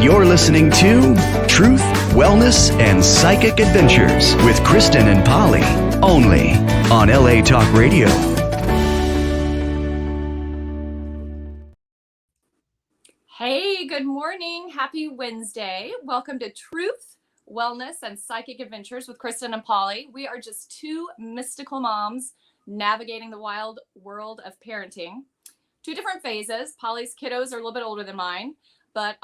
You're listening to Truth, Wellness, and Psychic Adventures with Kristin and Polly, only on LA Talk Radio. Hey, good morning. Happy Wednesday. Welcome to Truth, Wellness, and Psychic Adventures with Kristin and Polly. We are just two mystical moms navigating the wild world of parenting. Two different phases. Polly's kiddos are a little bit older than mine, but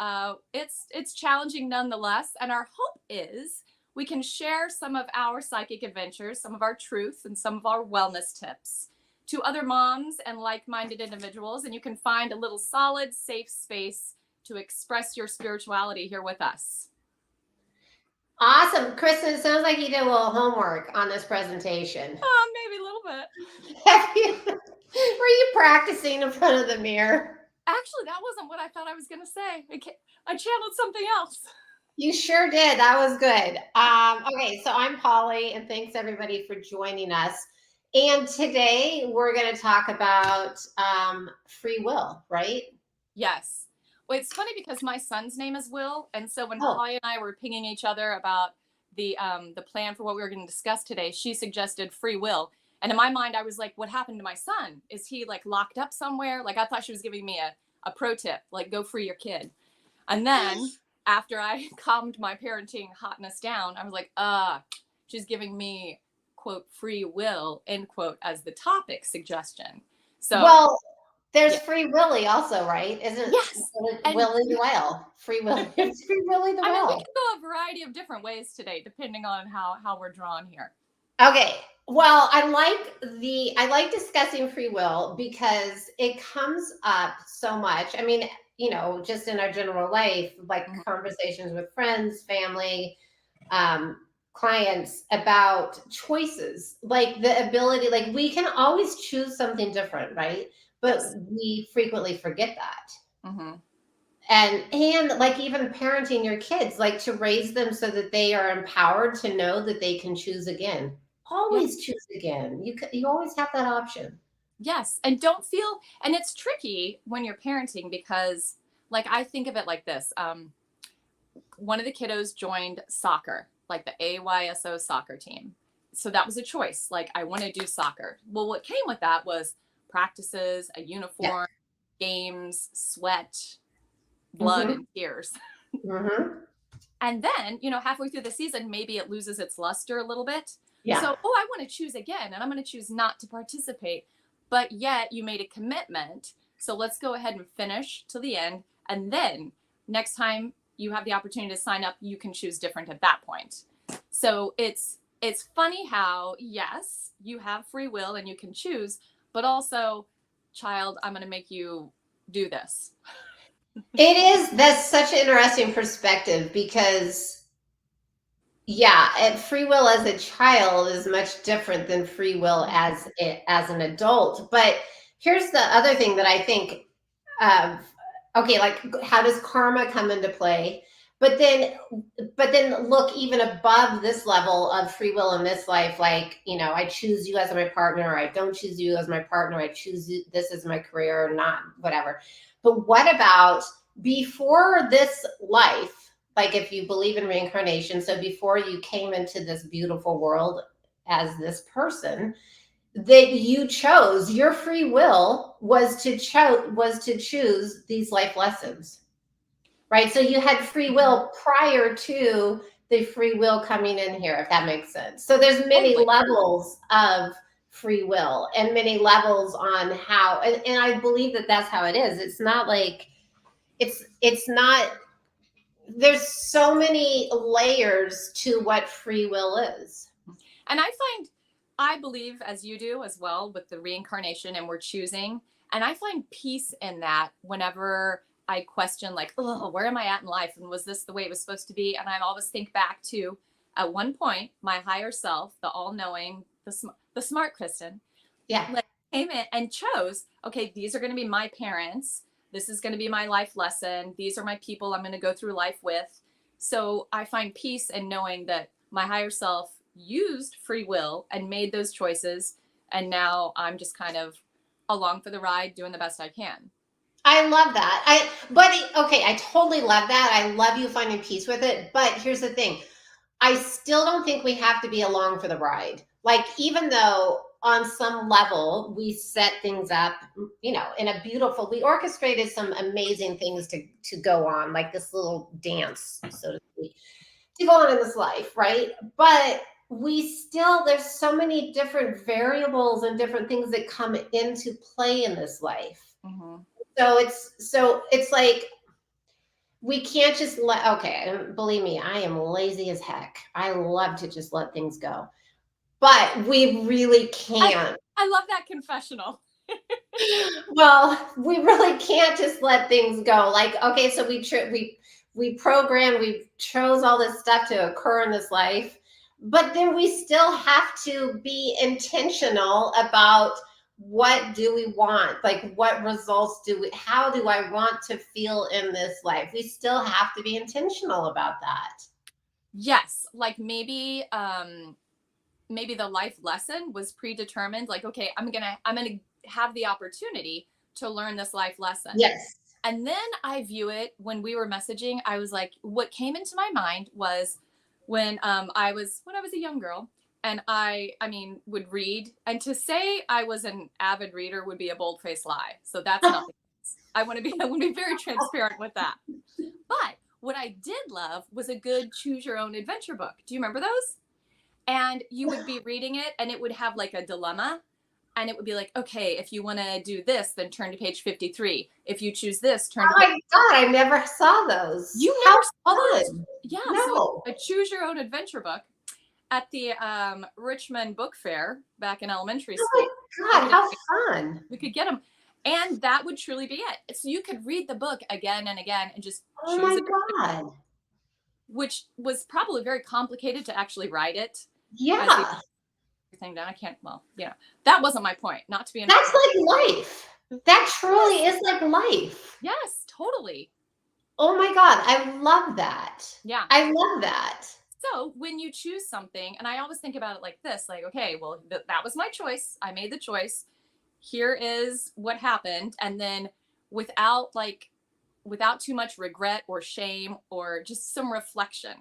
it's challenging nonetheless. And our hope is we can share some of our psychic adventures, some of our truth, and some of our wellness tips to other moms and like-minded individuals. And you can find a little solid, safe space to express your spirituality here with us. Awesome. Kristin, it sounds like you did a little homework on this presentation. Maybe a little bit. Were you practicing in front of the mirror? Actually, that wasn't what I thought I was going to say. I channeled something else. You sure did. That was good. Okay, so I'm Polly, and thanks everybody for joining us. And today we're going to talk about free will, right? Yes. Well, it's funny because my son's name is Will, and so when Polly and I were pinging each other about the plan for what we were going to discuss today, she suggested free will. And in my mind, I was like, what happened to my son? Is he like locked up somewhere? Like I thought she was giving me a pro tip, like go free your kid. And then after I calmed my parenting hotness down, I was like, she's giving me, quote, free will, end quote, as the topic suggestion. So, well, there's Free Willy also, right? Isn't yes. Willy the whale? Free Willy. It's Free Willy the whale. I mean, we can go a variety of different ways today, depending on how we're drawn here. Okay. Well, I like discussing free will because it comes up so much. I mean, you know, just in our general life, like conversations with friends, family, clients about choices, like the ability, like we can always choose something different, right? But we frequently forget that. Mm-hmm. And like even parenting your kids, like to raise them so that they are empowered to know that they can choose again. Always choose again. You always have that option. Yes. And don't feel, and it's tricky when you're parenting because like I think of it like this. One of the kiddos joined soccer, like the AYSO soccer team. So that was a choice. Like I want to do soccer. Well, what came with that was practices, a uniform, games, sweat, blood, and tears. And then, you know, halfway through the season, maybe it loses its luster a little bit. Yeah. So, I want to choose again, and I'm going to choose not to participate. But yet you made a commitment. So let's go ahead and finish to the end. And then next time you have the opportunity to sign up, you can choose different at that point. So it's funny how, yes, you have free will and you can choose, but also, child, I'm going to make you do this. That's such an interesting perspective because free will as a child is much different than free will as an adult. But here's the other thing that I think like how does karma come into play? But then look even above this level of free will in this life, like, you know, I choose you as my partner, or I don't choose you as my partner, I choose this as my career, or not, whatever. But what about before this life? Like if you believe in reincarnation, so before you came into this beautiful world as this person that you chose, your free will was to choose these life lessons, right? So you had free will prior to the free will coming in here, if that makes sense. So there's many levels of free will and many levels on how, and I believe that that's how it is. It's not like, it's not, there's so many layers to what free will is. And I believe, as you do as well, with the reincarnation and we're choosing, and I find peace in that whenever I question, like, oh, where am I at in life? And was this the way it was supposed to be? And I always think back to, at one point, my higher self, the all-knowing, the smart Kristin, came in and chose, okay, these are going to be my parents. This is going to be my life lesson. These are my people I'm going to go through life with. So I find peace in knowing that my higher self used free will and made those choices. And now I'm just kind of along for the ride, doing the best I can. I love that. Okay, I totally love that. I love you finding peace with it. But here's the thing. I still don't think we have to be along for the ride. Like, even though on some level we set things up, in a beautiful, we orchestrated some amazing things to go on, like this little dance, so to speak, to go on in this life, right? But there's so many different variables and different things that come into play in this life. Mm-hmm. So it's like, we can't just believe me, I am lazy as heck. I love to just let things go. But we really can't. I love that confessional. Well, we really can't just let things go. Like, okay, so we programmed, we chose all this stuff to occur in this life, but then we still have to be intentional about what do we want? Like, what results how do I want to feel in this life? We still have to be intentional about that. Yes. Like maybe the life lesson was predetermined. Like, okay, I'm gonna have the opportunity to learn this life lesson. Yes. And then I view it, when we were messaging, I was like, what came into my mind was when I was a young girl, and I would read, and to say I was an avid reader would be a bold-faced lie. So that's nothing. I want to be very transparent with that. But what I did love was a good choose your own adventure book. Do you remember those? And you would be reading it, and it would have like a dilemma, and it would be like, okay, if you want to do this, then turn to page 53. If you choose this, turn to Oh my God, I never saw those. You never saw those? Fun. Yeah. No. So a choose your own adventure book at the Richmond Book Fair back in elementary school. Oh my God, how fun. We could get them. And that would truly be it. So you could read the book again and again and just Oh choose my it, God. which was probably very complicated to actually write it. Yeah. Everything down. That wasn't my point. Not to be. That's like life. That truly is like life. Yes, totally. Oh my God, I love that. Yeah. I love that. So when you choose something, and I always think about it like this, like, okay, well, that was my choice. I made the choice. Here is what happened. And then without too much regret or shame, or just some reflection,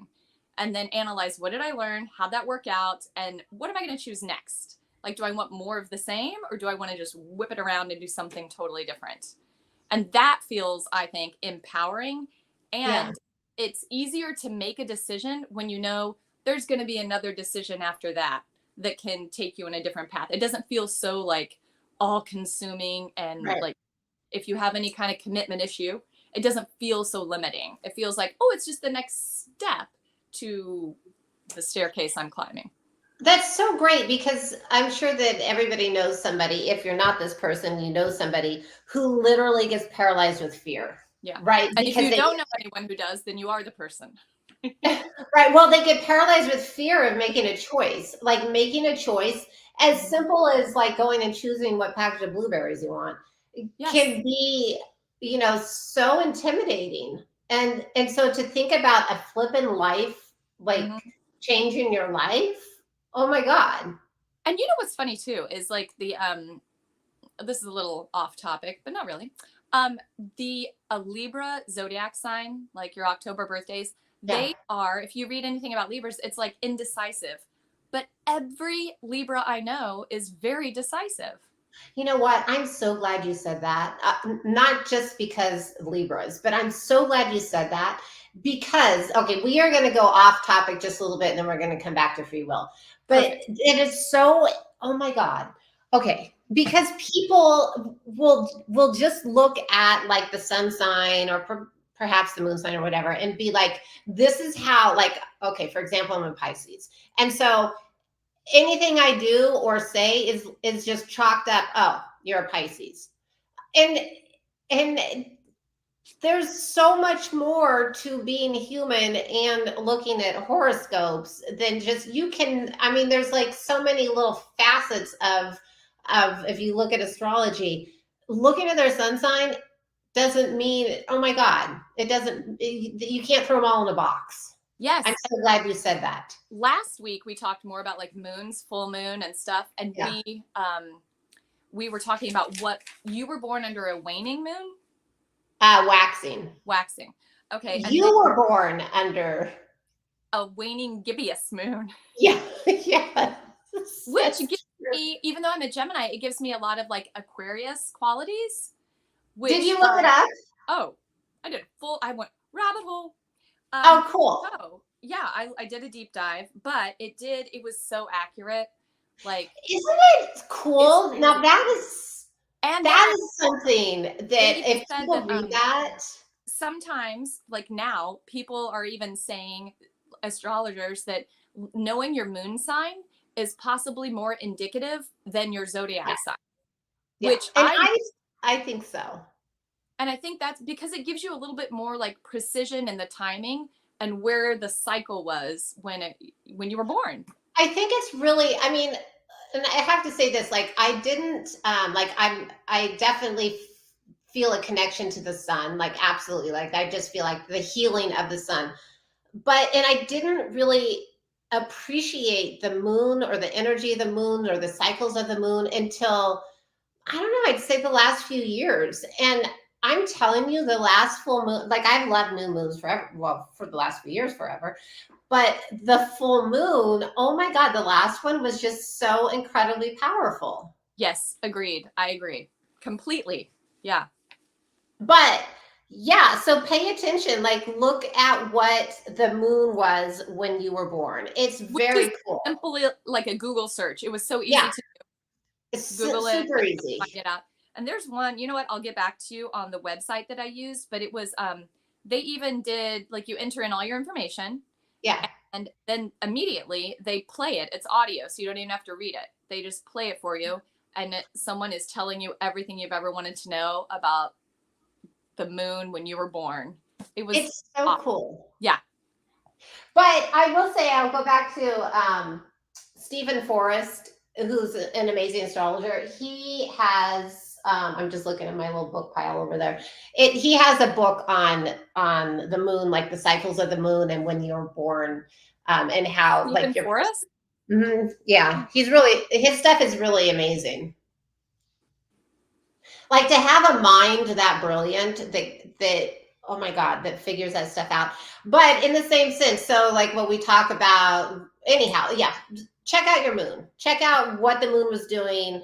and then analyze, what did I learn? How'd that work out? And what am I going to choose next? Like, do I want more of the same, or do I want to just whip it around and do something totally different? And that feels, I think, empowering. And it's easier to make a decision when you know there's going to be another decision after that can take you in a different path. It doesn't feel so like all consuming, and like if you have any kind of commitment issue, it doesn't feel so limiting. It feels like, oh, it's just the next step to the staircase I'm climbing. That's so great, because I'm sure that everybody knows somebody. If you're not this person, you know somebody who literally gets paralyzed with fear. Yeah. Right. And if you don't know anyone who does, then you are the person. Right. Well, they get paralyzed with fear of making a choice, like making a choice as simple as like going and choosing what package of blueberries you want. Yes. Can be, so intimidating. And so to think about a flippin' life, like changing your life. Oh my God. And you know what's funny too is like the this is a little off topic, but not really. The Libra zodiac sign, like your October birthdays, they are, if you read anything about Libras, it's like indecisive. But every Libra I know is very decisive. You know what? I'm so glad you said that. Not just because Libras, but I'm so glad you said that, because, okay, we are going to go off topic just a little bit, and then we're going to come back to free will. But it is so, oh my God. Okay. Because people will just look at like the sun sign, or perhaps the moon sign or whatever, and be like, this is how, like, okay, for example, I'm a Pisces. And so anything I do or say is just chalked up, oh, you're a Pisces. And there's so much more to being human and looking at horoscopes than just, there's like so many little facets of if you look at astrology, looking at their sun sign doesn't mean, oh my God, you can't throw them all in a box. Yes. I'm so glad you said that. Last week, we talked more about like moons, full moon and stuff. And we were talking about what you were born under a waning moon. Waxing. Waxing. Okay. And You were born under a waning gibbous moon. Yeah. Yeah. Which gives me, even though I'm a Gemini, it gives me a lot of like Aquarius qualities. Did you look it up? Oh, I went rabbit hole. Oh, cool. Oh, yeah, I did a deep dive, but it was so accurate. Like, isn't it cool? Now that is something that if people read that. Sometimes, like now, people are even saying, astrologers, that knowing your moon sign is possibly more indicative than your zodiac sign. Yeah. Which I think so. And I think that's because it gives you a little bit more like precision in the timing and where the cycle was when you were born. I think it's really, I mean, and I have to say this, like I didn't I definitely feel a connection to the sun, like absolutely. Like I just feel like the healing of the sun. And I didn't really appreciate the moon or the energy of the moon or the cycles of the moon until, I don't know, I'd say the last few years. And I'm telling you, the last full moon, like I've loved new moons forever. Well, for the last few years, forever. But the full moon, oh my God, the last one was just so incredibly powerful. Yes, agreed. I agree completely. Yeah. But yeah, so pay attention. Like look at what the moon was when you were born. It's very cool. Simply like a Google search. It was so easy to do. It's Google super easy. Find it out. And there's one, you know what, I'll get back to you on the website that I used, but it was they even did like you enter in all your information. Yeah. And then immediately they play it. It's audio, so you don't even have to read it. They just play it for you. And someone is telling you everything you've ever wanted to know about the moon when you were born. It's so awesome. Cool. Yeah. But I will say, I'll go back to Stephen Forrest, who's an amazing astrologer. He has, I'm just looking at my little book pile over there. He has a book on the moon, like the cycles of the moon and when you're born, and how Stephen like Forrest? Yeah, his stuff is really amazing. Like to have a mind that brilliant that oh my God, that figures that stuff out. But in the same sense, so like what we talk about, anyhow, yeah, check out your moon. Check out what the moon was doing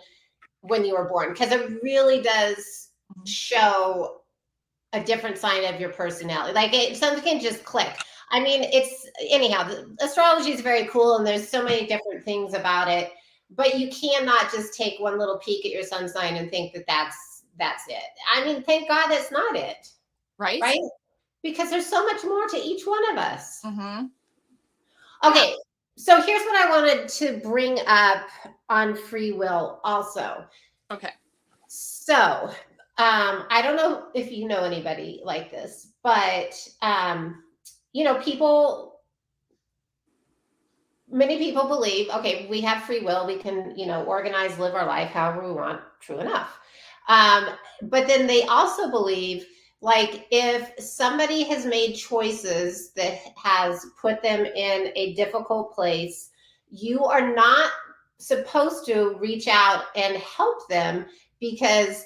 when you were born, because it really does show a different sign of your personality. Like something can just click. I mean, astrology is very cool and there's so many different things about it, but you cannot just take one little peek at your sun sign and think that that's it. I mean, thank God that's not it. Right? Right? Because there's so much more to each one of us. Mm-hmm. Okay. So here's what I wanted to bring up on free will also. Okay. So I don't know if you know anybody like this, but many people believe, okay, we have free will, we can, organize, live our life however we want. True enough. But then they also believe, like, if somebody has made choices that has put them in a difficult place, you are not supposed to reach out and help them because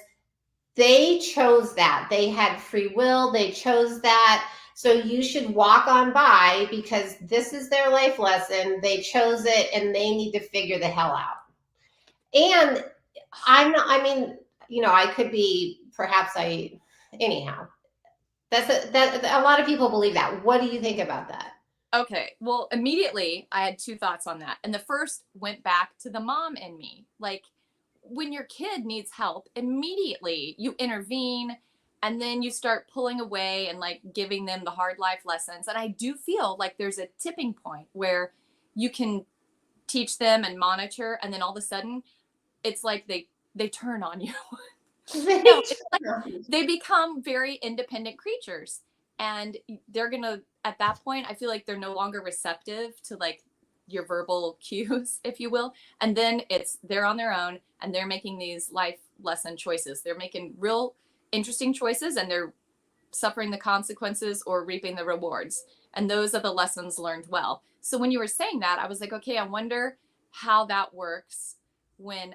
they chose that. They had free will. They chose that. So you should walk on by because this is their life lesson. They chose it and they need to figure the hell out. And I could be, anyhow, that a lot of people believe that. What do you think about that? Okay. Well, immediately I had two thoughts on that. And the first went back to the mom in me. Like, when your kid needs help, immediately you intervene and then you start pulling away and like giving them the hard life lessons. And I do feel like there's a tipping point where you can teach them and monitor, and then all of a sudden it's like they turn on you. No, it's like they become very independent creatures, and they're gonna, at that point, I feel like they're no longer receptive to like your verbal cues, if you will. And then they're on their own and they're making these life lesson choices. They're making real interesting choices and they're suffering the consequences or reaping the rewards. And those are the lessons learned well. So when you were saying that, I was like, okay, I wonder how that works when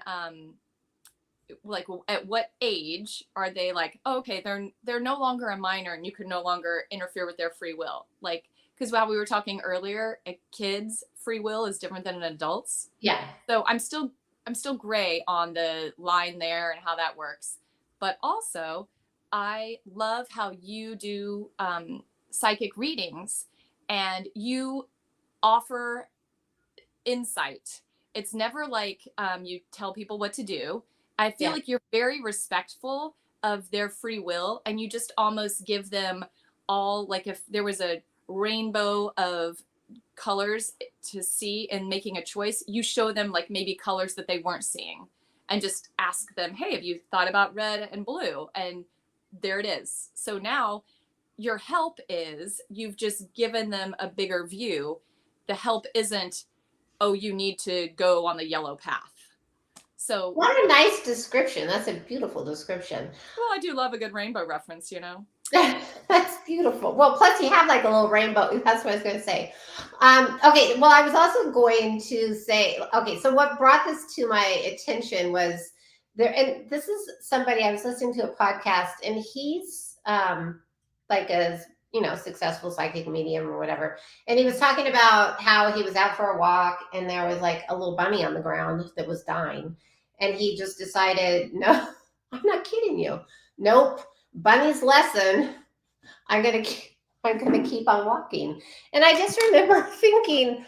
like at what age are they like, oh, okay, they're no longer a minor and you can no longer interfere with their free will? Like, because while we were talking earlier, a kid's free will is different than an adult's. Yeah. So I'm still gray on the line there and how that works. But also, I love how you do psychic readings and you offer insight. It's never like you tell people what to do. I feel like you're very respectful of their free will and you just almost give them all, like if there was a rainbow of colors to see and making a choice, you show them like maybe colors that they weren't seeing and just ask them, hey, have you thought about red and blue? And there it is. So now your help is you've just given them a bigger view. The help isn't, oh, you need to go on the yellow path. So what a nice description. That's a beautiful description. Well, I do love a good rainbow reference, you know. That's beautiful. Well, plus you have like a little rainbow. That's what I was going to say. Okay. Well, I was also going to say, okay, so what brought this to my attention was there, and this is somebody I was listening to a podcast, and he's like a successful psychic medium or whatever, and he was talking about how he was out for a walk and there was like a little bunny on the ground that was dying, and he just decided, no, I'm not kidding you. Nope. Bunny's lesson. I'm gonna keep on walking. And I just remember thinking,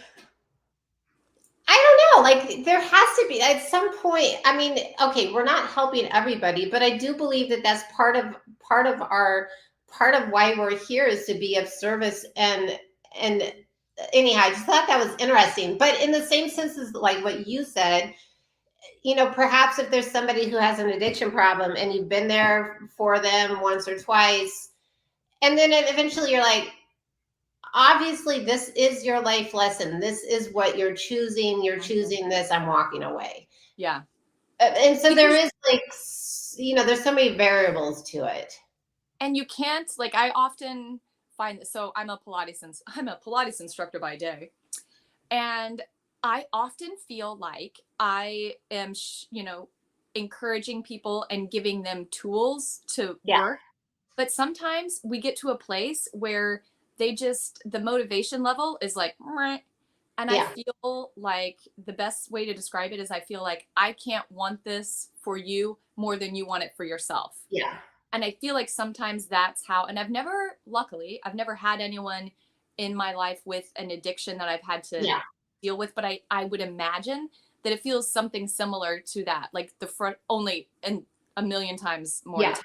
I don't know, like there has to be at some point. I mean, okay, we're not helping everybody, but I do believe that that's part of why we're here is to be of service. And anyhow, I just thought that was interesting. But in the same sense as like what you said, perhaps if there's somebody who has an addiction problem and you've been there for them once or twice, and then eventually you're like, obviously this is your life lesson. This is what you're choosing. You're choosing this. I'm walking away. Yeah. And so there is like, there's so many variables to it. And you can't, like, I often find that, so I'm a Pilates instructor by day. And I often feel like I am, encouraging people and giving them tools to work. But sometimes we get to a place where the motivation level is like, meh. And I feel like the best way to describe it is I feel like I can't want this for you more than you want it for yourself. Yeah. And I feel like sometimes that's how, and luckily, I've never had anyone in my life with an addiction that I've had to deal with, but I would imagine that it feels something similar to that, like the front only and a million times more. Yeah.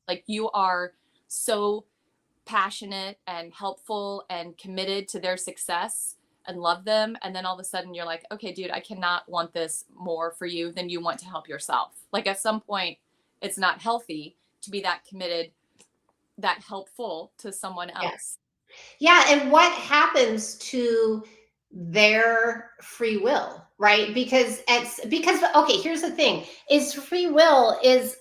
Like you are so passionate and helpful and committed to their success and love them. And then all of a sudden you're like, okay, dude, I cannot want this more for you than you want to help yourself. Like at some point it's not healthy to be that committed, that helpful to someone else. Yeah. And what happens to their free will, right? Because okay, here's the thing, is free will is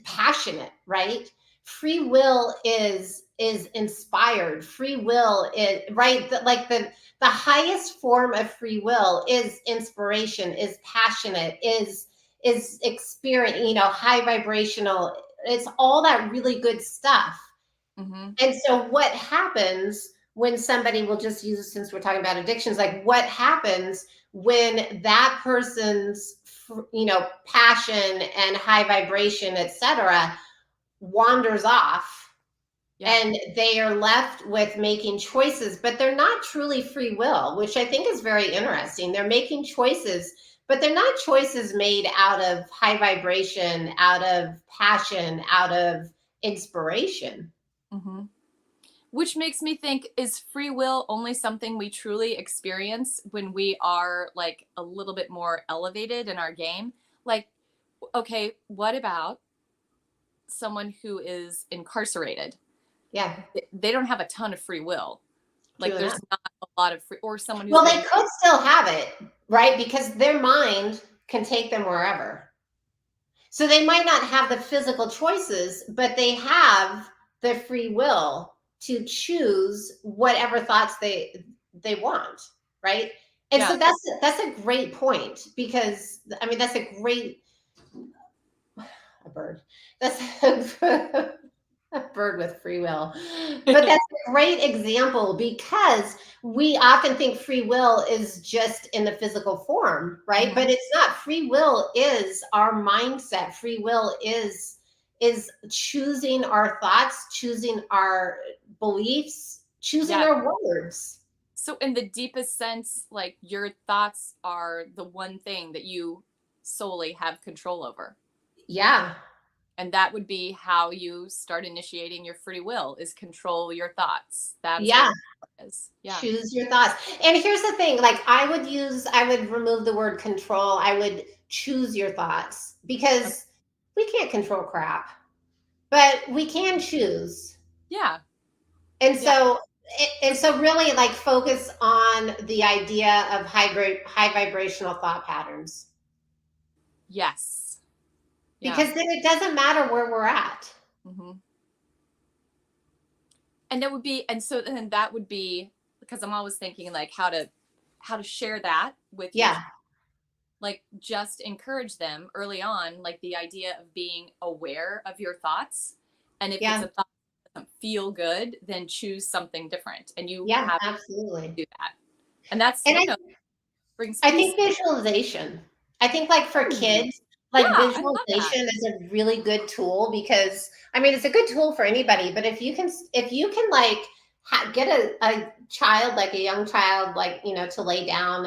passionate, right? Free will is inspired. Free will is right. The highest form of free will is inspiration, is passionate, is experience, high vibrational. It's all that really good stuff. Mm-hmm. And so what happens when somebody, will just use it since we're talking about addictions, like what happens when that person's, passion and high vibration, etc., wanders off, and they are left with making choices, but they're not truly free will, which I think is very interesting. They're making choices, but they're not choices made out of high vibration, out of passion, out of inspiration. Mm-hmm. Which makes me think, is free will only something we truly experience when we are like a little bit more elevated in our game? Like, okay, what about someone who is incarcerated? Yeah. They don't have a ton of free will. Like there's not a lot of free, or someone who's they could still have it, right? Because their mind can take them wherever. So they might not have the physical choices, but they have the free will to choose whatever thoughts they want, right? And so that's a great point, because I mean that's a great bird. That's a bird with free will. But that's a great example because we often think free will is just in the physical form, right? But it's not. Free will is our mindset. Free will is choosing our thoughts, choosing our beliefs, choosing our words. So in the deepest sense, like your thoughts are the one thing that you solely have control over. Yeah. And that would be how you start initiating your free will, is control your thoughts. That's Yeah. what it is. Yeah. Choose your thoughts. And here's the thing, like I would remove the word control. I would choose your thoughts because we can't control crap, but we can choose. Yeah. And so really like focus on the idea of high vibrational thought patterns. Yes. Yeah. Because then it doesn't matter where we're at. And that would be, and so then that would be, because I'm always thinking like how to share that with you. Like just encourage them early on, like the idea of being aware of your thoughts. And if it's a thought that doesn't feel good, then choose something different. And you have absolutely to do that. And that's, brings I peace. think visualization. I think like for kids, like visualization is a really good tool because I mean, it's a good tool for anybody, but if you can like get a child, like a young child, like, you know, to lay down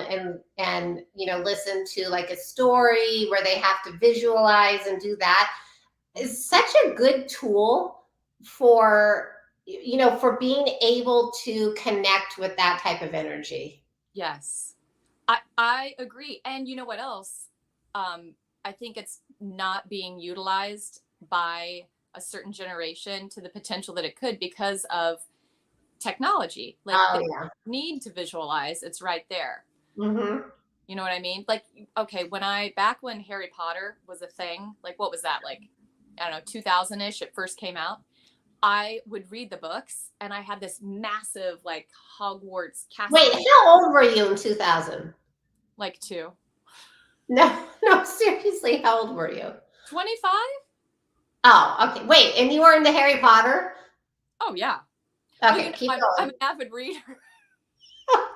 and, you know, listen to like a story where they have to visualize and do that is such a good tool for, you know, for being able to connect with that type of energy. Yes. I agree. And you know what else? I think it's not being utilized by a certain generation to the potential that it could because of technology. Like they need to visualize, it's right there. You know what I mean? Like, okay, back when Harry Potter was a thing, like what was that? Like, I don't know, 2000-ish, it first came out. I would read the books and I had this massive like Hogwarts castle. Wait, how old were you in 2000? Like 2. No, seriously, how old were you? 25? Oh, okay. Wait, and you were into Harry Potter? Oh, yeah. Okay, keep going. I'm an avid reader.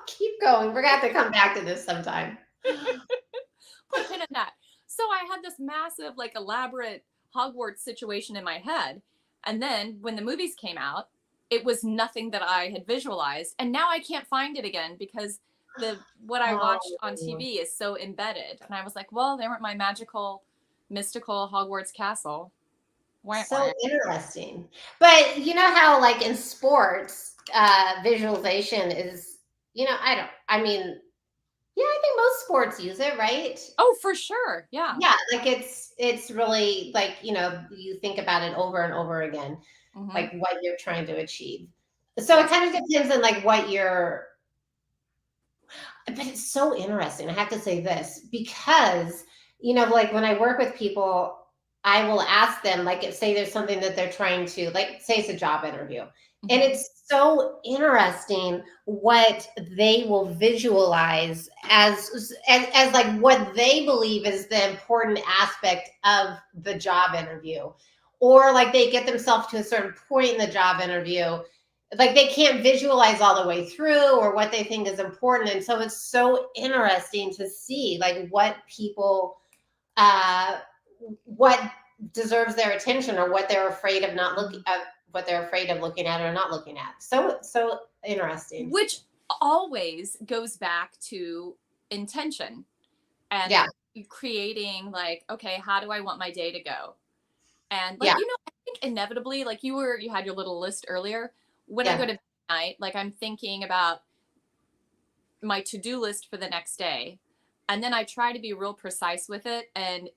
Keep going. We're going to have to come back to this sometime. Put a pin in that. So I had this massive, like, elaborate Hogwarts situation in my head. And then when the movies came out, it was nothing that I had visualized. And now I can't find it again because what I watched on TV is so embedded. And I was like, well, they weren't my magical, mystical Hogwarts castle. So interesting. But you know how like in sports, visualization is, you know, I mean, yeah, I think most sports use it, right? Oh, for sure. Yeah. Yeah, like it's really like, you know, you think about it over and over again, like what you're trying to achieve. So it kind of depends on like what you're, but it's so interesting. I have to say this because, you know, like when I work with people, I will ask them, like, say there's something that they're trying to, like, say it's a job interview. And it's so interesting what they will visualize as like what they believe is the important aspect of the job interview. Or like they get themselves to a certain point in the job interview, like they can't visualize all the way through or what they think is important. And so it's so interesting to see like what people what deserves their attention or what they're afraid of not looking at, what they're afraid of looking at or not looking at. So interesting. Which always goes back to intention and creating like, okay, how do I want my day to go? And like, you know, I think inevitably, like you had your little list earlier. When I go to night, like I'm thinking about my to-do list for the next day. And then I try to be real precise with it and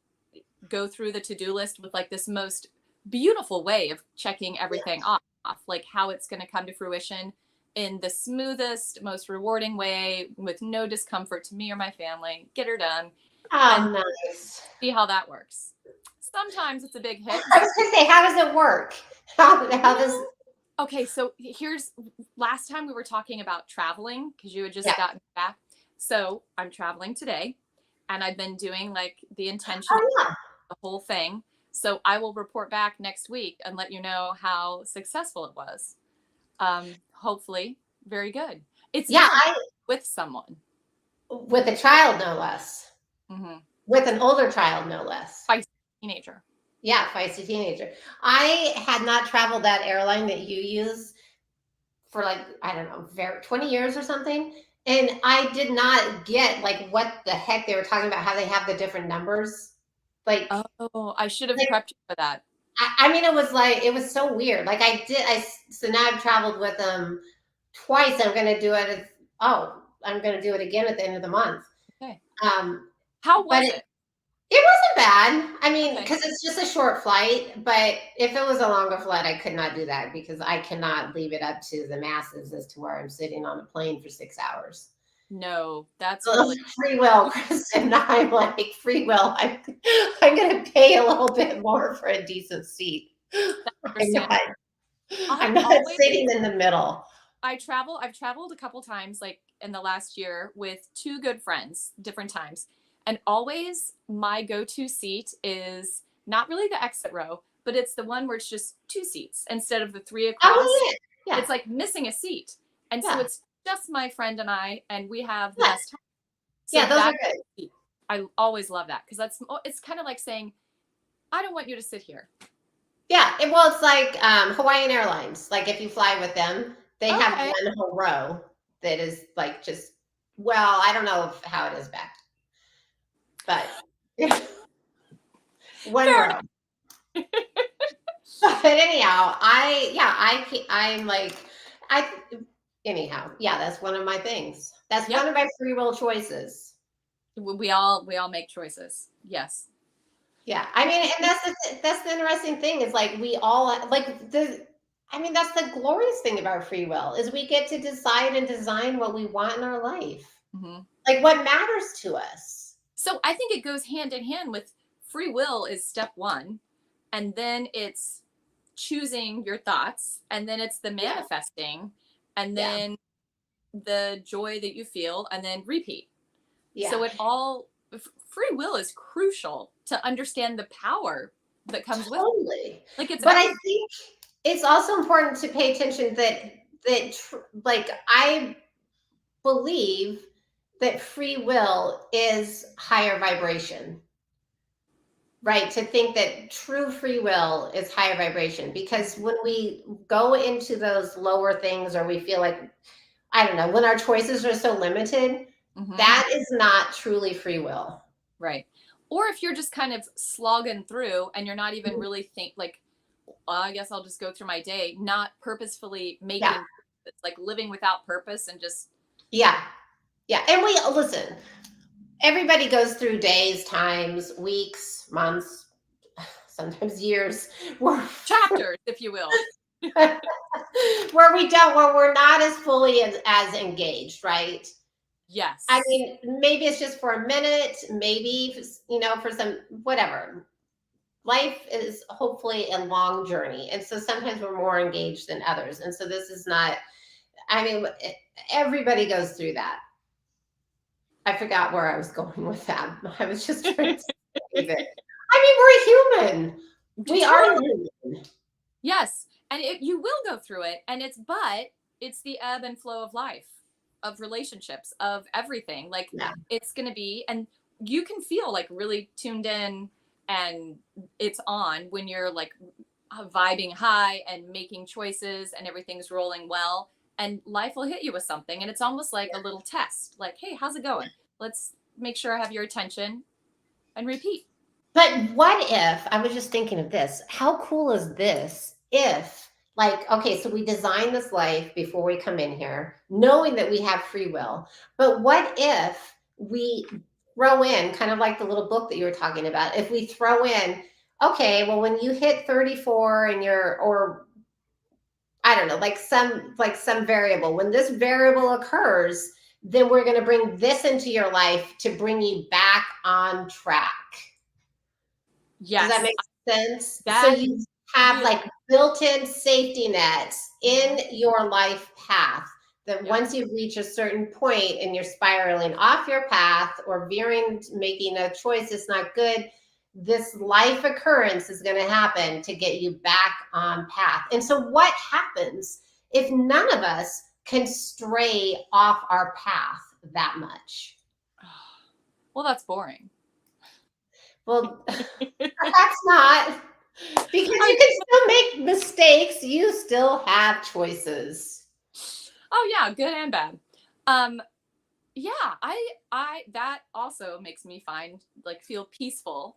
go through the to-do list with like this most beautiful way of checking everything off, like how it's going to come to fruition in the smoothest, most rewarding way with no discomfort to me or my family. Get her done. Oh, nice. See how that works. Sometimes it's a big hit. I was going to say, how does it work? How does... Okay, so last time we were talking about traveling because you had just gotten back. So I'm traveling today and I've been doing like the intention, the whole thing. So I will report back next week and let you know how successful it was. Hopefully, very good. It's Yeah, different with someone. with a child, no less. Mm-hmm. With an older child, no less. Feisty teenager. Yeah, feisty teenager. I had not traveled that airline that you use for like, I don't know, 20 years or something. And I did not get like what the heck they were talking about, how they have the different numbers. Like, Oh, I should have like prepped you for that. I mean, it was so weird. Like so now I've traveled with them twice. I'm going to do it. I'm going to do it again at the end of the month. Okay. But How was it? it wasn't bad. I mean, Okay. because it's just a short flight, but if it was a longer flight, I could not do that because I cannot leave it up to the masses as to where I'm sitting on a plane for 6 hours. No, that's So really free will, Kristen. I'm like, free will. I'm going to pay a little bit more for a decent seat. I'm not sitting in the middle. I've traveled a couple times, like in the last year, with two good friends, different times. And always my go-to seat is not really the exit row, but it's the one where it's just two seats instead of the three across. Oh, yeah. It's like missing a seat. And so it's just my friend and I, and we have the best time. So yeah, those are good. I always love that because it's kind of like saying, I don't want you to sit here. Yeah, well, it's like Hawaiian Airlines. Like if you fly with them, they have one whole row that is like just, well, I don't know how it is back, but one row. But anyhow, anyhow, yeah, that's one of my things. That's one of my free will choices. We all make choices. Yes. Yeah, I mean, and that's the interesting thing is like we all like that's the glorious thing about free will is we get to decide and design what we want in our life, like what matters to us. So I think it goes hand in hand with free will is step one, and then it's choosing your thoughts, and then it's the manifesting, and then the joy that you feel, and then repeat. Yeah. So free will is crucial to understand the power that comes with it. Like but I think it's also important to pay attention that I believe that free will is higher vibration, right? To think that true free will is higher vibration, because when we go into those lower things, or we feel like, I don't know, when our choices are so limited, that is not truly free will. Right. Or if you're just kind of slogging through and you're not even really I guess I'll just go through my day, not purposefully making it's like living without purpose and just. Yeah. And listen, everybody goes through days, times, weeks, months, sometimes years, chapters, if you will. where we're not as fully as engaged, right? Yes. I mean, maybe it's just for a minute, maybe, for some, whatever. Life is hopefully a long journey. And so sometimes we're more engaged than others. And so this is not, I mean, everybody goes through that. I forgot where I was going with that. I was just trying to save it. I mean, we're human. We are human. Yes. And you will go through it. And it's the ebb and flow of life, of relationships, of everything. Like it's going to be, and you can feel like really tuned in and it's on when you're like vibing high and making choices and everything's rolling well, and life will hit you with something. And it's almost like a little test. Like, hey, how's it going? Let's make sure I have your attention and repeat. But what if, I was just thinking of this, how cool is this if, like, okay, so we design this life before we come in here, knowing that we have free will. But what if we throw in, kind of like the little book that you were talking about, if we throw in, okay, well, when you hit 34 and or I don't know, like some variable, when this variable occurs, then we're going to bring this into your life to bring you back on track. Yes. Does that make sense? So you have like built-in safety nets in your life path that once you reach a certain point and you're spiraling off your path or veering, making a choice that's not good, this life occurrence is going to happen to get you back on path. And so what happens if none of us can stray off our path that much? Well, that's boring. Well, perhaps not, because you can still make mistakes. You still have choices. Oh yeah, good and bad. Yeah, I that also makes me feel peaceful.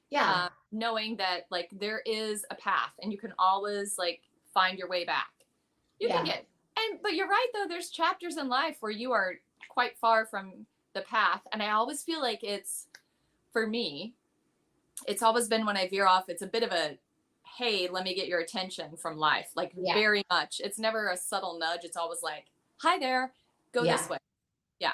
Yeah. Knowing that like there is a path and you can always like find your way back. You can get, but you're right though, there's chapters in life where you are quite far from the path. And I always feel like for me, it's always been when I veer off, it's a bit of a, hey, let me get your attention from life. Like very much. It's never a subtle nudge. It's always like, hi there, go this way. Yeah.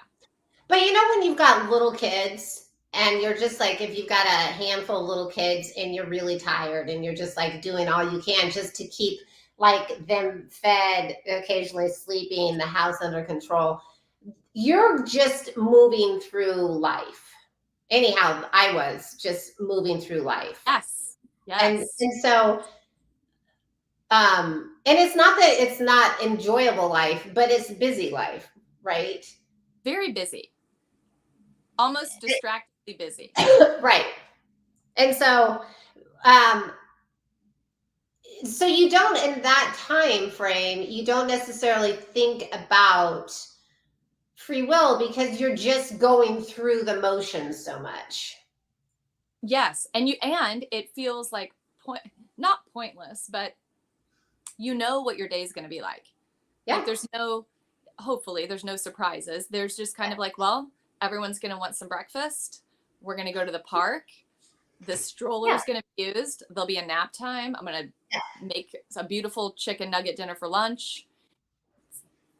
But you know, when you've got little kids and you're just like, if you've got a handful of little kids and you're really tired and you're just like doing all you can just to keep like them fed, occasionally sleeping, the house under control, you're just moving through life. Anyhow, I was just moving through life. Yes. And so, and it's not that it's not enjoyable life, but it's busy life, right? Very busy. Almost distractingly busy. Right. And so, so you don't, in that time frame, you don't necessarily think about free will because you're just going through the motions so much. Yes. And it feels like not pointless, but you know what your day is going to be like. Yeah. Like hopefully there's no surprises. There's just kind of like, well, everyone's going to want some breakfast. We're going to go to the park. The stroller is going to be used. There'll be a nap time. I'm going to make a beautiful chicken nugget dinner for lunch.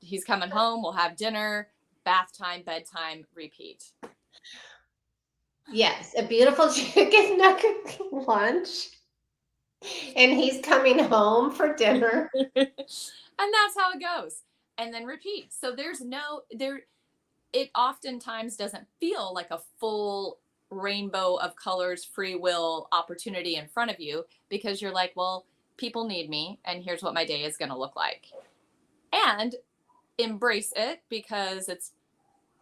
He's coming home. We'll have dinner, bath time, bedtime, repeat. Yes, a beautiful chicken nugget lunch. And he's coming home for dinner. And that's how it goes. And then repeat. So it oftentimes doesn't feel like a full rainbow of colors, free will opportunity in front of you because you're like, well, people need me and here's what my day is going to look like. And embrace it because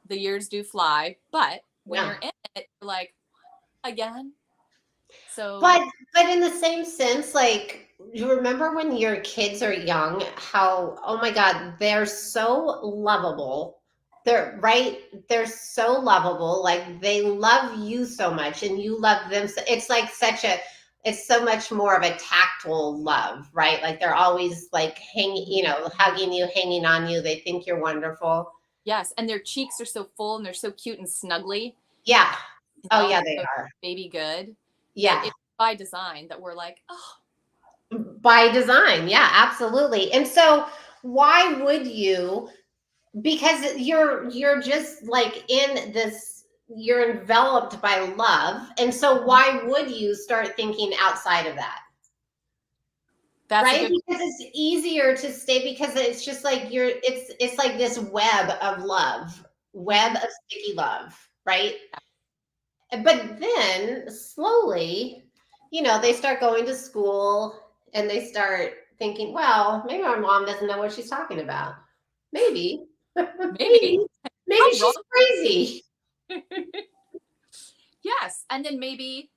the years do fly. But when you're in it, you're like, again. So, but in the same sense, like, you remember when your kids are young, how, oh my God, they're so lovable. They're so lovable. Like they love you so much and you love them. So it's like it's so much more of a tactile love, right? Like they're always like hugging you, hanging on you. They think you're wonderful. Yes. And their cheeks are so full and they're so cute and snuggly. Yeah. Oh yeah, they are. Baby good. Yeah. It's by design that we're like, oh. By design. Yeah, absolutely. And so why would you, because you're just like in this, you're enveloped by love. And so why would you start thinking outside of that? That's right? Because it's easier to stay, because it's just like it's like this web of love, web of sticky love, right? But then slowly, they start going to school and they start thinking, well, maybe my mom doesn't know what she's talking about. Maybe she's crazy. Yes. And then maybe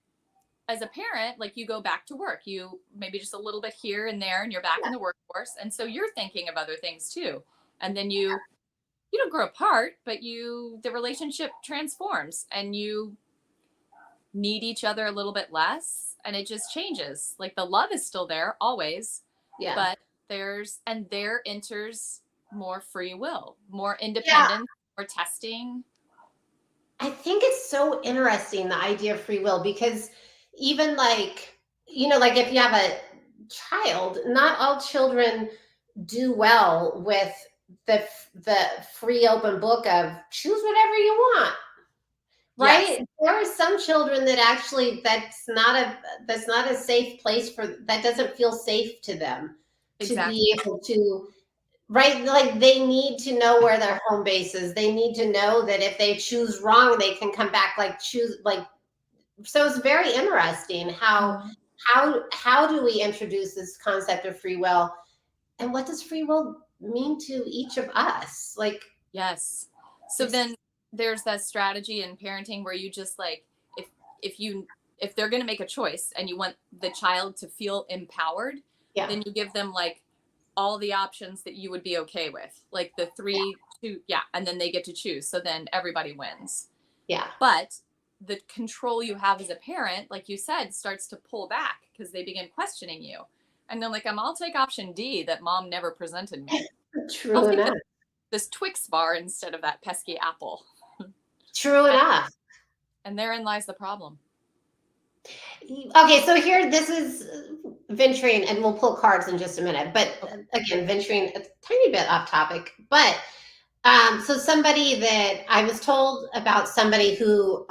as a parent, like you go back to work, you maybe just a little bit here and there and you're back in the workforce. And so you're thinking of other things too. And then you don't grow apart, but the relationship transforms and you need each other a little bit less and it just changes. Like the love is still there always. Yeah. But there enters more free will, more independence, more testing. I think it's so interesting, the idea of free will, because even like if you have a child, not all children do well with the free open book of choose whatever you want. Right? Yes. There are some children that actually that's not a safe place that doesn't feel safe to them. Exactly. To be able to, right? Like they need to know where their home base is. They need to know that if they choose wrong, they can come back, like choose, like so it's very interesting how do we introduce this concept of free will, and what does free will mean to each of us? Like, Yes. So then there's that strategy in parenting where you just like, if you if they're going to make a choice and you want the child to feel empowered, yeah, then you give them like all the options that you would be okay with, like the three, two, yeah, and then they get to choose. So then everybody wins. yeah, But the control you have as a parent, like you said, starts to pull back because they begin questioning you. And they're like, I'll take option D that mom never presented me. I'll true take enough. this Twix bar instead of that pesky apple. True enough. And therein lies the problem. Okay, so here, this is venturing, and we'll pull cards in just a minute. But again, venturing a tiny bit off topic. But so somebody that I was told about, somebody who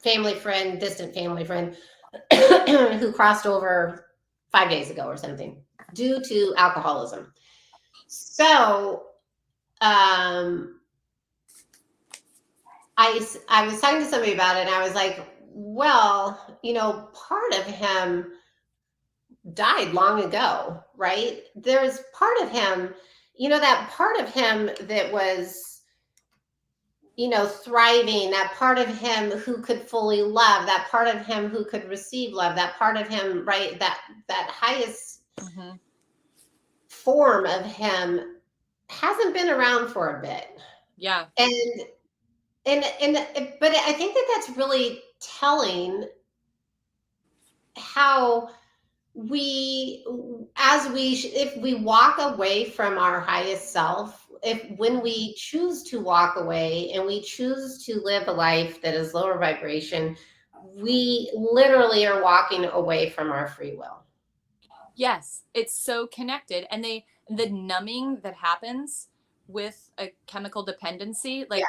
family friend, distant family friend, who crossed over 5 days ago or something due to alcoholism. So I was talking to somebody about it, and I was like, well, part of him died long ago, right? There's part of him, that part of him that was, thriving, that part of him who could fully love, that part of him who could receive love, that part of him, right? That highest form of him hasn't been around for a bit. Yeah. And but I think that that's really telling how if we walk away from our highest self, when we choose to walk away and we choose to live a life that is lower vibration, we literally are walking away from our free will. Yes, it's so connected. And the numbing that happens with a chemical dependency, like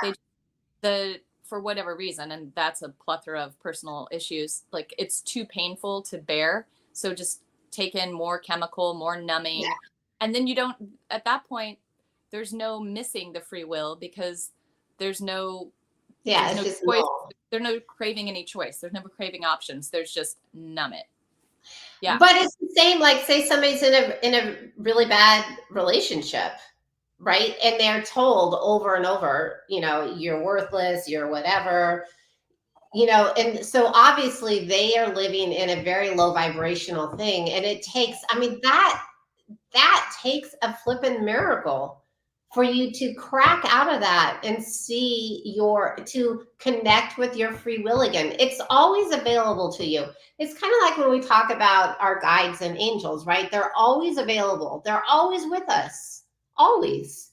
for whatever reason, and that's a plethora of personal issues, like it's too painful to bear. So just take in more chemical, more numbing. And then at that point, there's no missing the free will because there's no choice. There's no craving any choice. There's never craving options. There's just numb it. Yeah. But it's the same, like say somebody's in a really bad relationship, right? And they're told over and over, you're worthless, you're whatever, and so obviously they are living in a very low vibrational thing. And it takes, that takes a flippin' miracle for you to crack out of that and to connect with your free will again. It's always available to you. It's kind of like when we talk about our guides and angels, right? They're always available. They're always with us, always.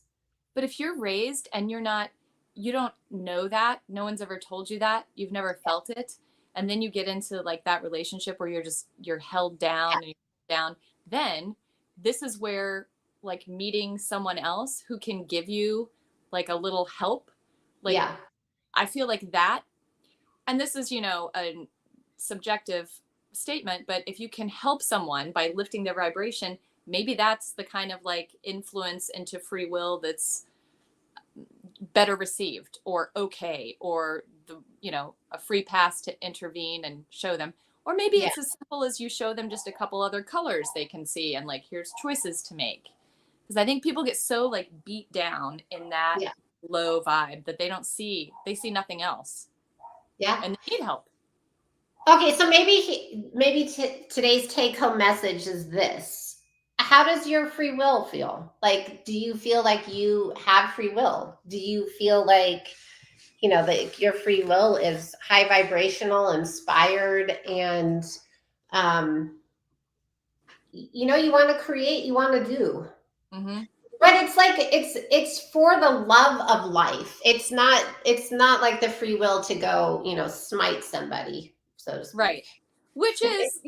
But if you're raised and you don't know that, no one's ever told you that, you've never felt it, and then you get into like that relationship where you're held down and you're down, then this is where like meeting someone else who can give you like a little help. Like, I feel like that, and this is, a subjective statement, but if you can help someone by lifting their vibration, maybe that's the kind of like influence into free will that's better received or okay, or a free pass to intervene and show them. Or maybe it's as simple as you show them just a couple other colors they can see and like, here's choices to make. Because I think people get so like beat down in that low vibe that they see nothing else. Yeah. And they need help. Okay, so maybe today's take-home message is this. How does your free will feel? Like, do you feel like you have free will? Do you feel like, that your free will is high vibrational, inspired, and, you want to create, you want to do? Mm-hmm. But it's like, it's for the love of life. It's not like the free will to go, smite somebody, so to speak. Right. Which is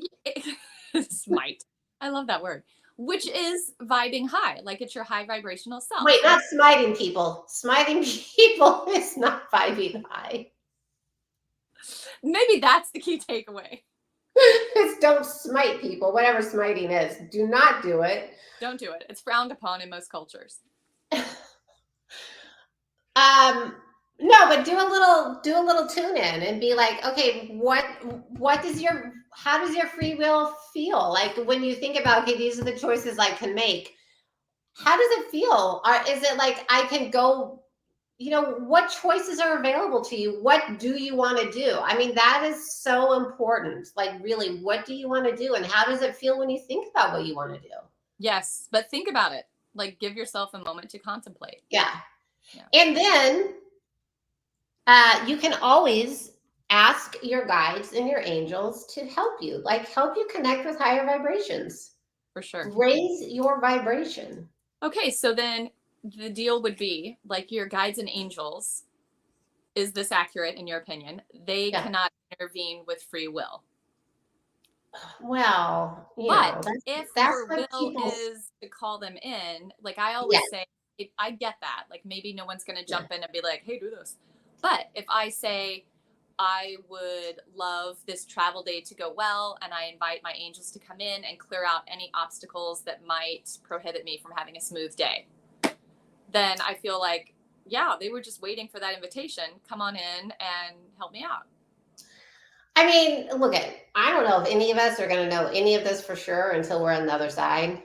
smite. I love that word. Which is vibing high, like it's your high vibrational self. Wait, not smiting people. Smiting people is not vibing high. Maybe that's the key takeaway. Just don't smite people, whatever smiting is. Do not do it. Don't do it. It's frowned upon in most cultures. No, but do a little tune in and be like, okay, how does your free will feel? Like when you think about, okay, these are the choices I can make. How does it feel? Is it like I can go, what choices are available to you? What do you want to do? I mean, that is so important. Like really, what do you want to do? And how does it feel when you think about what you want to do? Yes, but think about it. Like give yourself a moment to contemplate. Yeah. Yeah. And then you can always ask your guides and your angels to help you, like help you connect with higher vibrations. For sure. Raise your vibration. Okay, so then the deal would be like your guides and angels. Is this accurate in your opinion? They cannot intervene with free will. Well, But if that's your what will people. is to call them in, like I always say, I get that. Like maybe no one's going to jump in and be like, hey, do this. But if I say, I would love this travel day to go well, and I invite my angels to come in and clear out any obstacles that might prohibit me from having a smooth day, then I feel like, yeah, they were just waiting for that invitation. Come on in and help me out. I mean, I don't know if any of us are going to know any of this for sure until we're on the other side,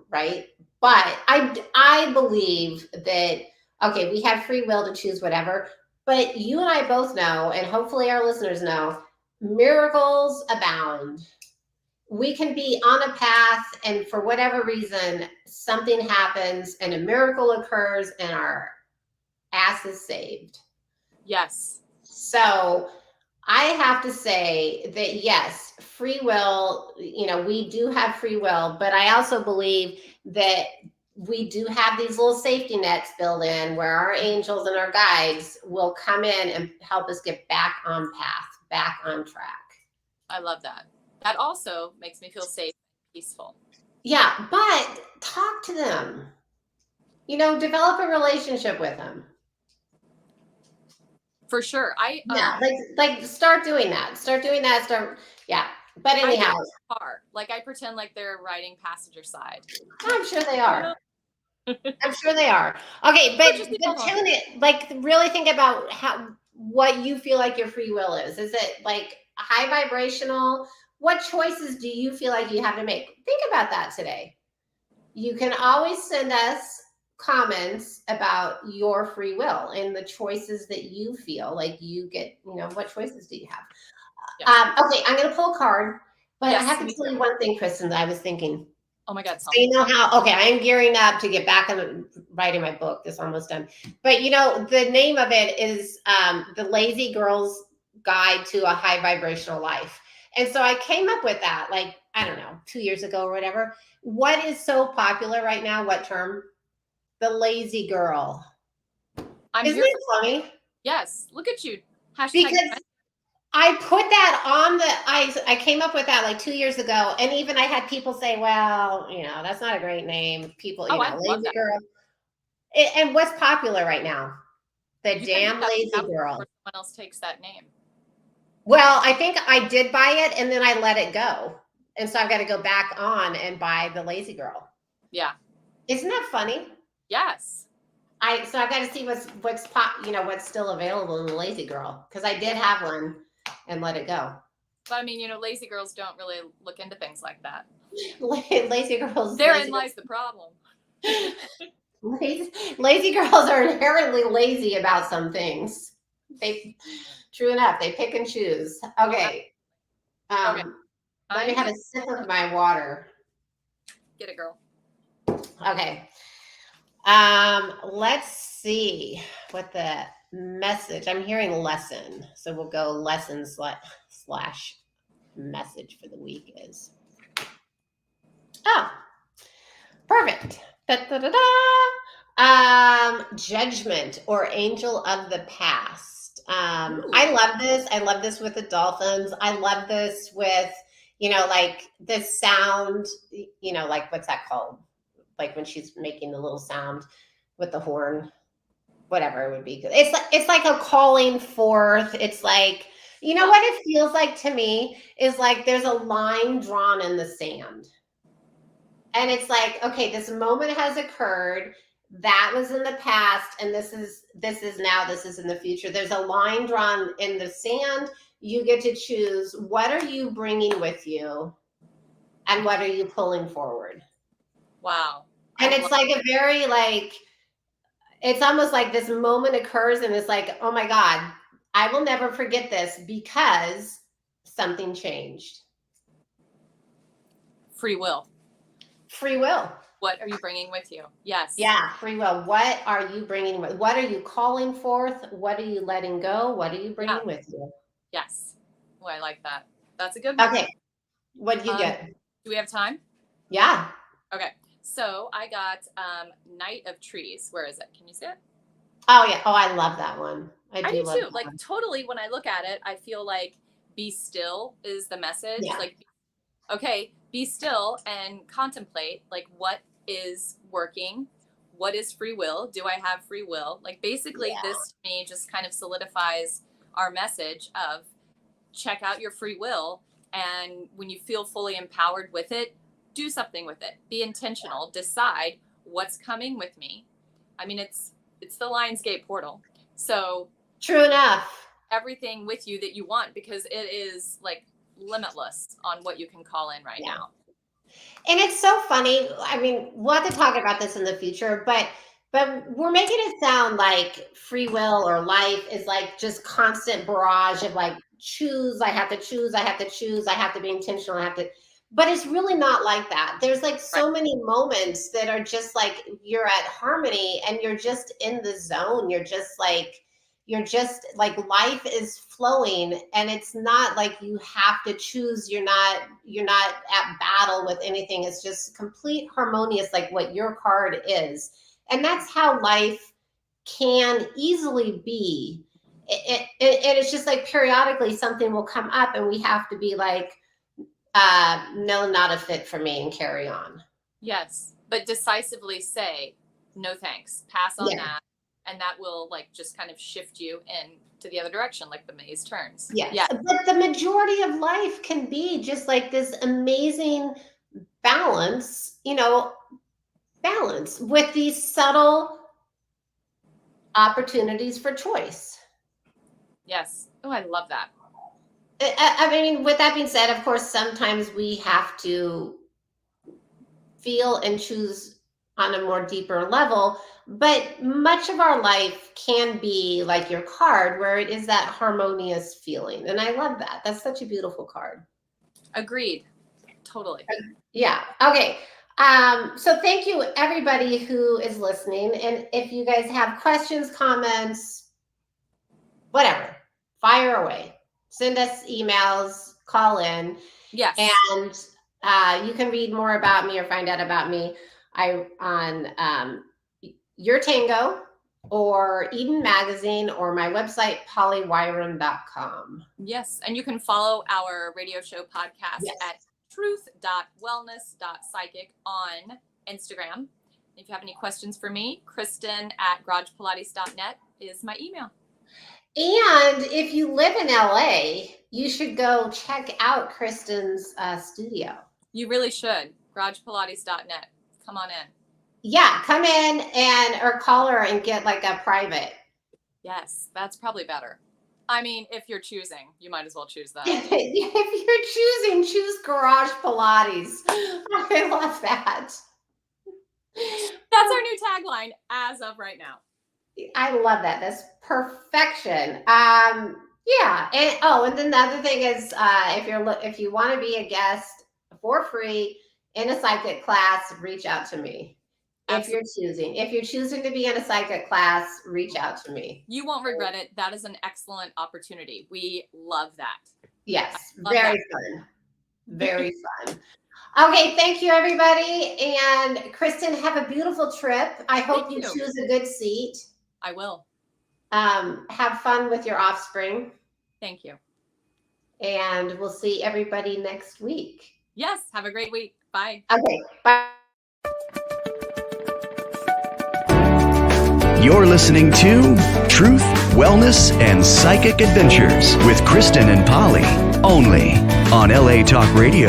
right? But I believe that, okay, we have free will to choose whatever, but you and I both know, and hopefully our listeners know, miracles abound. We can be on a path, and for whatever reason, something happens and a miracle occurs and our ass is saved. Yes. So I have to say that yes, free will, we do have free will, but I also believe that we do have these little safety nets built in where our angels and our guides will come in and help us get back on path, back on track. I love that. That also makes me feel safe and peaceful. Yeah, but talk to them. Develop a relationship with them. For sure. Like start doing that. Yeah. But anyhow, car. Like I pretend like they're riding passenger side. I'm sure they are. I'm sure they are. Okay, but tune it. Like really think about what you feel like your free will is. Is it like high vibrational? What choices do you feel like you have to make? Think about that today. You can always send us comments about your free will and the choices that you feel like you get, what choices do you have? Yeah. Okay, I'm going to pull a card, but I have to tell you one thing, Kristen, that I was thinking. Oh my God. So you know how, okay, I am gearing up to get back on writing my book. It's almost done. But the name of it is The Lazy Girl's Guide to a High Vibrational Life. And so I came up with that, like, I don't know, 2 years ago or whatever. What is so popular right now? What term? The lazy girl. Isn't it funny? Yes. Look at you. Because I put that on I came up with that like 2 years ago. And even I had people say, well, that's not a great name. People, lazy girl. And what's popular right now? The damn lazy girl. Someone else takes that name. Well, I think I did buy it and then I let it go. And so I've got to go back on and buy the lazy girl. Yeah. Isn't that funny? Yes. So I've got to see what's still available in the lazy girl. Because I did have one and let it go. But I mean, lazy girls don't really look into things like that. Lazy girls. Therein lies the problem. Lazy girls are inherently lazy about some things. True enough, they pick and choose. Okay. Let me have a sip of my water. Get it, girl. Okay. Let's see what the message. I'm hearing lesson, so we'll go lesson slash message for the week is. Oh, perfect. Judgment or angel of the past. I love this. I love this with the dolphins. I love this with, like this sound, like what's that called? Like when she's making the little sound with the horn, whatever it would be. It's like a calling forth. It's like, what it feels like to me is like there's a line drawn in the sand. And it's like, okay, this moment has occurred. that was in the past, and this is now, this is in the future. There's a line drawn in the sand. You get to choose, what are you bringing with you and what are you pulling forward? Wow. And it's like a very like, it's almost like this moment occurs and it's like, oh my God, I will never forget this because something changed. Free will. Free will. What are you bringing with you? Yes. Yeah, free will. What are you bringing? What are you calling forth? What are you letting go? What are you bringing with you? Yes. Oh, I like that. That's a good one. Okay. What do you get? Do we have time? Yeah. Okay. So I got Night of Trees. Where is it? Can you see it? Oh, yeah. Oh, I love that one. I do love too. that Like one. totally, when I look at it, I feel like be still is the message. Yeah. Like, okay, be still and contemplate like what is working. What is free will? Do I have free will? Like basically this to me just kind of solidifies our message of check out your free will. And when you feel fully empowered with it, do something with it. Be intentional. Decide what's coming with me. I mean, it's the Lionsgate portal. So true enough. Everything with you that you want, because it is like limitless on what you can call in right now. And it's so funny. I mean, we'll have to talk about this in the future, but we're making it sound like free will or life is like just constant barrage of like choose, I have to choose, I have to choose, I have to be intentional, I have to, but it's really not like that. There's like so many moments that are just like you're at harmony and you're just in the zone. You're just like life is flowing, and it's not like you have to choose. You're not at battle with anything. It's just complete harmonious, like what your card is. And that's how life can easily be. It's just like periodically something will come up and we have to be like, no, not a fit for me, and carry on. Yes. But decisively say, no thanks, pass on that. And that will like just kind of shift you in to the other direction, like the maze turns. Yes. Yeah. But the majority of life can be just like this amazing balance, balance with these subtle opportunities for choice. Yes. Oh, I love that. I mean, with that being said, of course, sometimes we have to feel and choose on a more deeper level, but much of our life can be like your card, where it is that harmonious feeling. And I love that. That's such a beautiful card. Agreed. Totally. Yeah. Okay. So thank you everybody who is listening. And if you guys have questions, comments, whatever, fire away. Send us emails, call in. Yes. And you can read more about me or find out about me on Your Tango or Eden Magazine or my website, pollywirum.com. Yes. And you can follow our radio show podcast at truth.wellness.psychic on Instagram. If you have any questions for me, Kristen@garagepilates.net is my email. And if you live in LA, you should go check out Kristen's studio. You really should. Garagepilates.net. Come on in. Yeah, come in or call her and get like a private. Yes, that's probably better. I mean, if you're choosing, you might as well choose that. If you're choosing, choose Garage Pilates. I love that. That's our new tagline as of right now. I love that. That's perfection. Yeah. And then the other thing is, if you want to be a guest for free in a psychic class, reach out to me. Absolutely. If you're choosing to be in a psychic class, reach out to me. You won't regret it. That is an excellent opportunity. We love that. Yes. Very fun. Very fun. Okay. Thank you, everybody. And Kristen, have a beautiful trip. I hope you choose a good seat. I will. Have fun with your offspring. Thank you. And we'll see everybody next week. Yes. Have a great week. Bye. Okay. Bye. You're listening to Truth, Wellness, and Psychic Adventures with Kristen and Polly, only on LA Talk Radio.